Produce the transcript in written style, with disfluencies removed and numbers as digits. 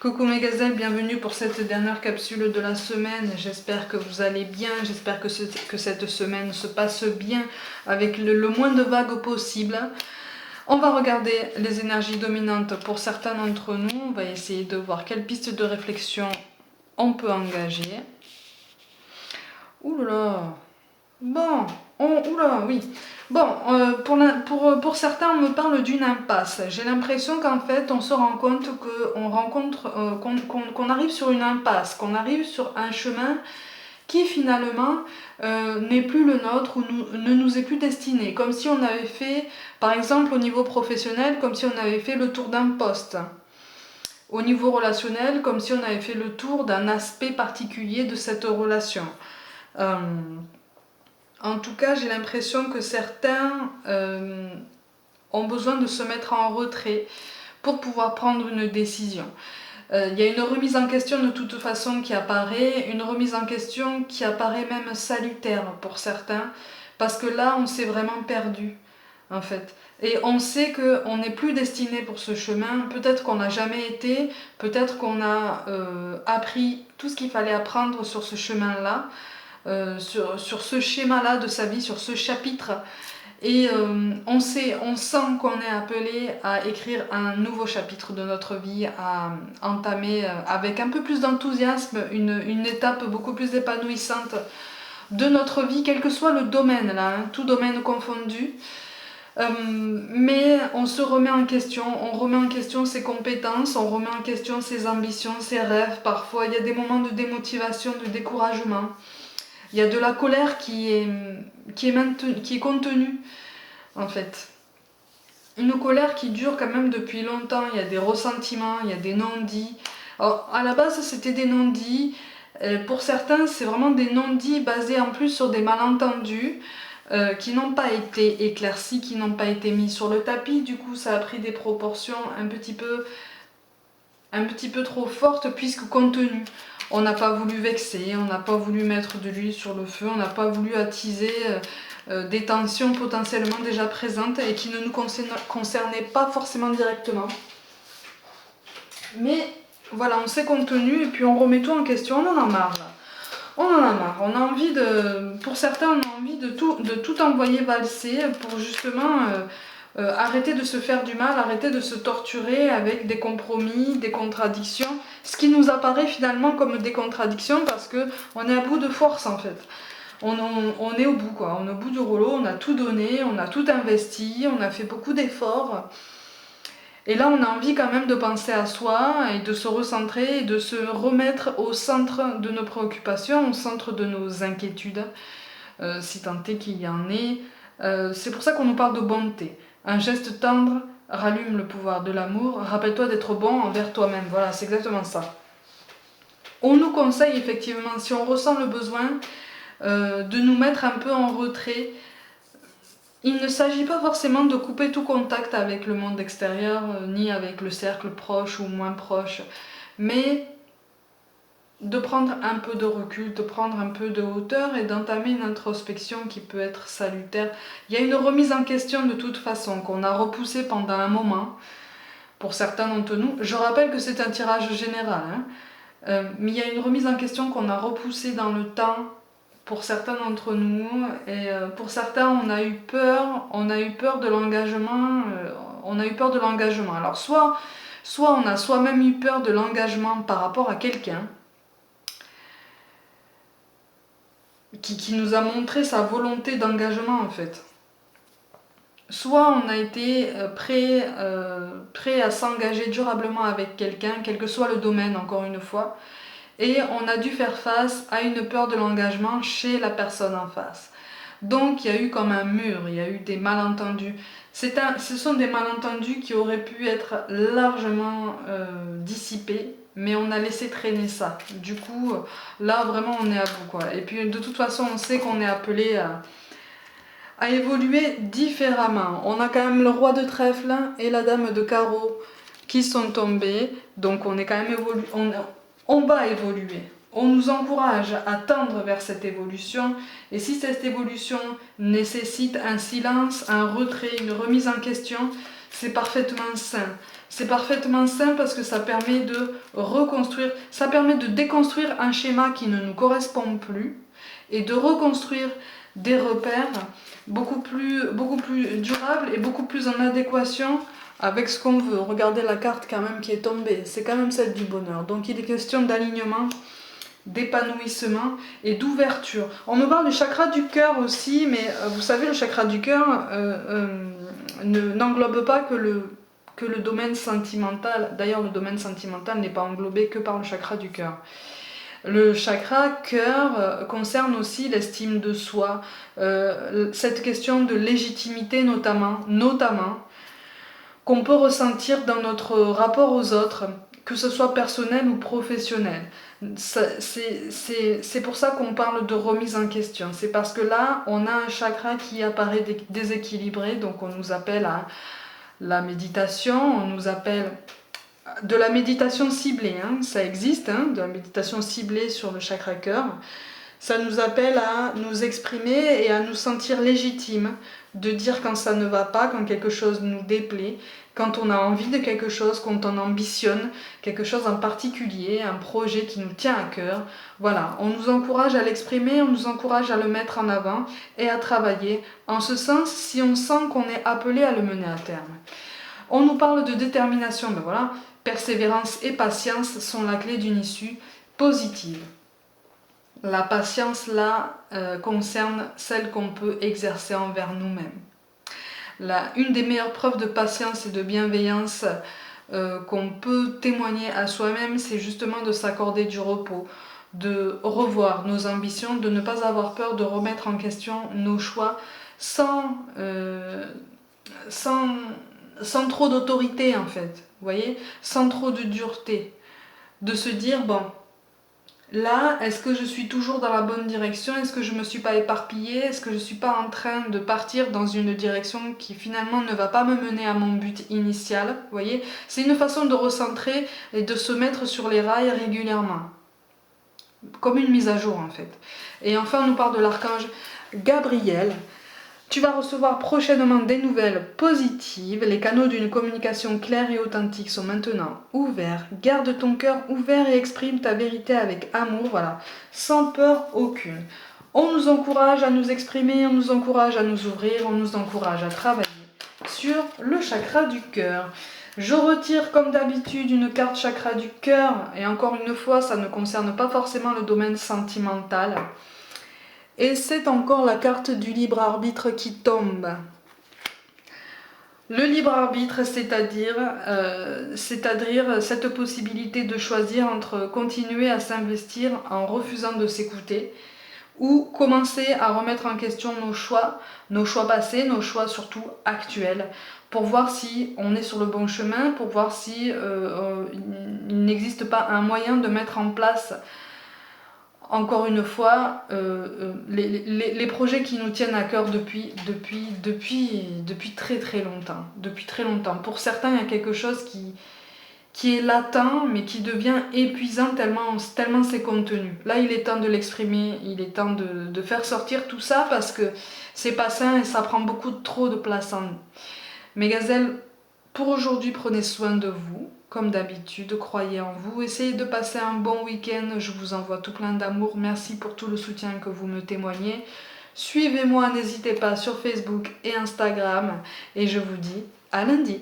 Coucou mes gazelles, bienvenue pour cette dernière capsule de la semaine. J'espère que vous allez bien, j'espère que cette semaine se passe bien avec le moins de vagues possible. On va regarder les énergies dominantes pour certains d'entre nous. On va essayer de voir quelles pistes de réflexion on peut engager. Ouh là là. Bon, oula, oui. Bon, pour certains, on me parle d'une impasse. J'ai l'impression qu'en fait, on se rend compte qu'on arrive sur une impasse, qu'on arrive sur un chemin qui finalement n'est plus le nôtre ou ne nous est plus destiné. Comme si on avait fait, par exemple au niveau professionnel, comme si on avait fait le tour d'un poste. Au niveau relationnel, comme si on avait fait le tour d'un aspect particulier de cette relation. En tout cas, j'ai l'impression que certains ont besoin de se mettre en retrait pour pouvoir prendre une décision. Il y a une remise en question de toute façon qui apparaît, une remise en question qui apparaît même salutaire pour certains, parce que là, on s'est vraiment perdu, en fait. Et on sait qu'on n'est plus destiné pour ce chemin, peut-être qu'on n'a jamais été, peut-être qu'on a appris tout ce qu'il fallait apprendre sur ce chemin-là, sur ce schéma-là de sa vie, sur ce chapitre. Et on sent qu'on est appelé à écrire un nouveau chapitre de notre vie, à entamer avec un peu plus d'enthousiasme une étape beaucoup plus épanouissante de notre vie, quel que soit le domaine, là, hein, tout domaine confondu. Mais on se remet en question, on remet en question ses compétences, on remet en question ses ambitions, ses rêves. Parfois, il y a des moments de démotivation, de découragement. Il y a de la colère qui est contenue, en fait. Une colère qui dure quand même depuis longtemps. Il y a des ressentiments, il y a des non-dits. Alors, à la base, c'était des non-dits. Pour certains, c'est vraiment des non-dits basés en plus sur des malentendus qui n'ont pas été éclaircis, qui n'ont pas été mis sur le tapis. Du coup, ça a pris des proportions un petit peu trop fortes puisque contenues. On n'a pas voulu vexer, on n'a pas voulu mettre de l'huile sur le feu, on n'a pas voulu attiser des tensions potentiellement déjà présentes et qui ne nous concernaient pas forcément directement. Mais voilà, on s'est contenu et puis on remet tout en question, on en a marre là. On en a marre, on a envie pour certains, on a envie de tout envoyer valser pour justement arrêter de se faire du mal, arrêter de se torturer avec des compromis, des contradictions, ce qui nous apparaît finalement comme des contradictions parce qu'on est à bout de force en fait. On est au bout quoi, on est au bout du rouleau, on a tout donné, on a tout investi, on a fait beaucoup d'efforts. Et là, on a envie quand même de penser à soi et de se recentrer et de se remettre au centre de nos préoccupations, au centre de nos inquiétudes, si tant est qu'il y en ait. C'est pour ça qu'on nous parle de bonté. Un geste tendre rallume le pouvoir de l'amour. Rappelle-toi d'être bon envers toi-même. Voilà, c'est exactement ça. On nous conseille effectivement, si on ressent le besoin, de nous mettre un peu en retrait. Il ne s'agit pas forcément de couper tout contact avec le monde extérieur, ni avec le cercle proche ou moins proche, mais de prendre un peu de recul, de prendre un peu de hauteur et d'entamer une introspection qui peut être salutaire. Il y a une remise en question de toute façon qu'on a repoussée pendant un moment, pour certains d'entre nous. Je rappelle que c'est un tirage général, hein, mais il y a une remise en question qu'on a repoussée dans le temps, pour certains d'entre nous, et pour certains on a eu peur de l'engagement, Alors soit on a soi-même eu peur de l'engagement par rapport à quelqu'un qui nous a montré sa volonté d'engagement en fait. Soit on a été prêt à s'engager durablement avec quelqu'un, quel que soit le domaine encore une fois, et on a dû faire face à une peur de l'engagement chez la personne en face. Donc il y a eu comme un mur, il y a eu des malentendus. Ce sont des malentendus qui auraient pu être largement dissipés, mais on a laissé traîner ça. Du coup, là vraiment on est à bout quoi. Et puis de toute façon on sait qu'on est appelé à évoluer différemment. On a quand même le roi de trèfle et la dame de carreau qui sont tombés, donc on est quand même on va évoluer. On nous encourage à tendre vers cette évolution et si cette évolution nécessite un silence, un retrait, une remise en question, c'est parfaitement sain. C'est parfaitement sain parce que ça permet de reconstruire, ça permet de déconstruire un schéma qui ne nous correspond plus et de reconstruire des repères beaucoup plus durables et beaucoup plus en adéquation avec ce qu'on veut. Regardez la carte quand même qui est tombée, c'est quand même celle du bonheur. Donc il est question d'alignement, d'épanouissement et d'ouverture. On me parle du chakra du cœur aussi, mais vous savez, le chakra du cœur n'englobe pas que le domaine sentimental. D'ailleurs, le domaine sentimental n'est pas englobé que par le chakra du cœur. Le chakra cœur concerne aussi l'estime de soi, cette question de légitimité notamment, qu'on peut ressentir dans notre rapport aux autres, que ce soit personnel ou professionnel. C'est pour ça qu'on parle de remise en question. C'est parce que là, on a un chakra qui apparaît déséquilibré, donc on nous appelle à la méditation, on nous appelle de la méditation ciblée, hein, ça existe, hein, de la méditation ciblée sur le chakra cœur. Ça nous appelle à nous exprimer et à nous sentir légitimes, de dire quand ça ne va pas, quand quelque chose nous déplaît, quand on a envie de quelque chose, quand on ambitionne quelque chose en particulier, un projet qui nous tient à cœur. Voilà, on nous encourage à l'exprimer, on nous encourage à le mettre en avant et à travailler en ce sens si on sent qu'on est appelé à le mener à terme. On nous parle de détermination, ben voilà, persévérance et patience sont la clé d'une issue positive. La patience là concerne celle qu'on peut exercer envers nous-mêmes. Une des meilleures preuves de patience et de bienveillance qu'on peut témoigner à soi-même, c'est justement de s'accorder du repos, de revoir nos ambitions, de ne pas avoir peur de remettre en question nos choix sans trop d'autorité en fait, vous voyez, sans trop de dureté, de se dire bon, là, est-ce que je suis toujours dans la bonne direction? Est-ce que je ne me suis pas éparpillée? Est-ce que je ne suis pas en train de partir dans une direction qui finalement ne va pas me mener à mon but initial? Vous voyez, c'est une façon de recentrer et de se mettre sur les rails régulièrement, comme une mise à jour en fait. Et enfin, on nous parle de l'archange Gabriel. Tu vas recevoir prochainement des nouvelles positives. Les canaux d'une communication claire et authentique sont maintenant ouverts. Garde ton cœur ouvert et exprime ta vérité avec amour, voilà, sans peur aucune. On nous encourage à nous exprimer, on nous encourage à nous ouvrir, on nous encourage à travailler sur le chakra du cœur. Je retire comme d'habitude une carte chakra du cœur, et encore une fois, ça ne concerne pas forcément le domaine sentimental. Et c'est encore la carte du libre arbitre qui tombe. Le libre arbitre, c'est-à-dire cette possibilité de choisir entre continuer à s'investir en refusant de s'écouter ou commencer à remettre en question nos choix passés, nos choix surtout actuels, pour voir si on est sur le bon chemin, pour voir si il n'existe pas un moyen de mettre en place encore une fois, les projets qui nous tiennent à cœur depuis très très longtemps. Depuis très longtemps. Pour certains, il y a quelque chose qui est latent, mais qui devient épuisant tellement c'est contenu. Là, il est temps de l'exprimer, il est temps de faire sortir tout ça parce que c'est pas sain et ça prend beaucoup trop de place en nous. Mes gazelles, pour aujourd'hui, prenez soin de vous. Comme d'habitude, croyez en vous, essayez de passer un bon week-end, je vous envoie tout plein d'amour, merci pour tout le soutien que vous me témoignez. Suivez-moi, n'hésitez pas sur Facebook et Instagram, et je vous dis à lundi.